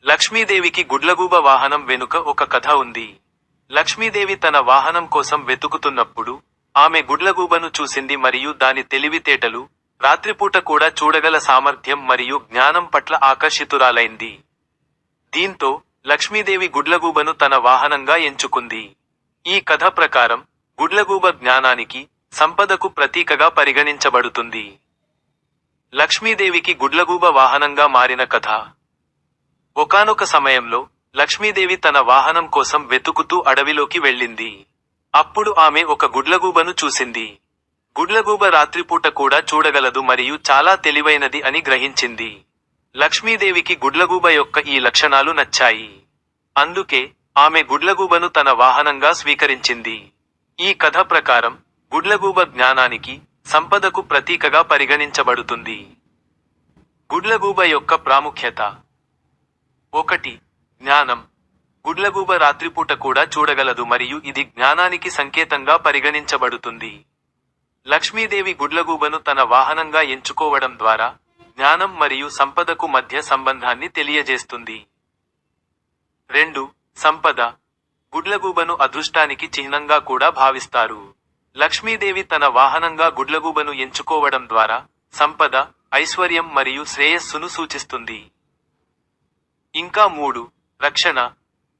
లక్ష్మీదేవికి గుడ్లగూబ వాహనం వెనుక ఒక కథ ఉంది. లక్ష్మీదేవి తన వాహనం కోసం వెతుకుతున్నప్పుడు ఆమె గుడ్లగూబను చూసింది మరియు దాని తెలివితేటలు, రాత్రిపూట కూడా చూడగల సామర్థ్యం మరియు జ్ఞానం పట్ల ఆకర్షితురాలైంది. దీంతో లక్ష్మీదేవి గుడ్లగూబను తన వాహనంగా ఎంచుకుంది. ఈ కథ ప్రకారం గుడ్లగూబ జ్ఞానానికి, సంపదకు ప్రతీకగా పరిగణించబడుతుంది. లక్ష్మీదేవికి గుడ్లగూబ వాహనంగా మారిన కథ. ఒకానొక సమయంలో లక్ష్మీదేవి తన వాహనం కోసం వెతుకుతూ అడవిలోకి వెళ్ళింది. అప్పుడు ఆమె ఒక గుడ్లగూబను చూసింది. గుడ్లగూబ రాత్రిపూట కూడా చూడగలదు మరియు చాలా తెలివైనది అని గ్రహించింది. లక్ష్మీదేవికి గుడ్లగూబ యొక్క ఈ లక్షణాలు నచ్చాయి. అందుకే ఆమె గుడ్లగూబను తన వాహనంగా స్వీకరించింది. ఈ కథ ప్రకారం గుడ్లగూబ జ్ఞానానికి, సంపదకు ప్రతీకగా పరిగణించబడుతుంది. గుడ్లగూబ యొక్క ప్రాముఖ్యత. 1. జ్ఞానం. గుడ్లగూబ రాత్రిపూట కూడా చూడగలదు మరియు ఇది జ్ఞానానికి సంకేతంగా పరిగణించబడుతుంది. లక్ష్మీదేవి గుడ్లగూబను తన వాహనంగా ఎంచుకోవడం ద్వారా జ్ఞానం మరియు సంపదకు మధ్య సంబంధాన్ని తెలియజేస్తుంది. 2. సంపద. గుడ్లగూబను అదృష్టానికి చిహ్నంగా కూడా భావిస్తారు. లక్ష్మీదేవి తన వాహనంగా గుడ్లగూబను ఎంచుకోవడం ద్వారా సంపద, ఐశ్వర్యం మరియు శ్రేయస్సును సూచిస్తుంది. ఇంకా 3. రక్షణ.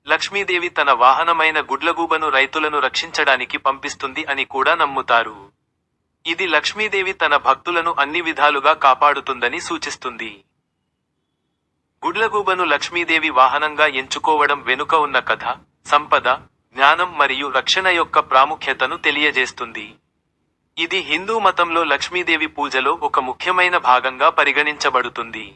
లక్ష్మీదేవి తన వాహనమైన గుడ్లగూబను రైతులను రక్షించడానికి పంపిస్తుంది అని కూడా నమ్ముతారు. ఇది లక్ష్మీదేవి తన భక్తులను అన్ని విధాలుగా కాపాడుతుందని సూచిస్తుంది. గుడ్లగూబను లక్ష్మీదేవి వాహనంగా ఎంచుకోవడం వెనుక ఉన్న కథ, సంపద, జ్ఞానం మరియు రక్షణ యొక్క ప్రాముఖ్యతను తెలియజేస్తుంది. ఇది హిందూ మతంలో లక్ష్మీదేవి పూజలో ఒక ముఖ్యమైన భాగంగా పరిగణించబడుతుంది.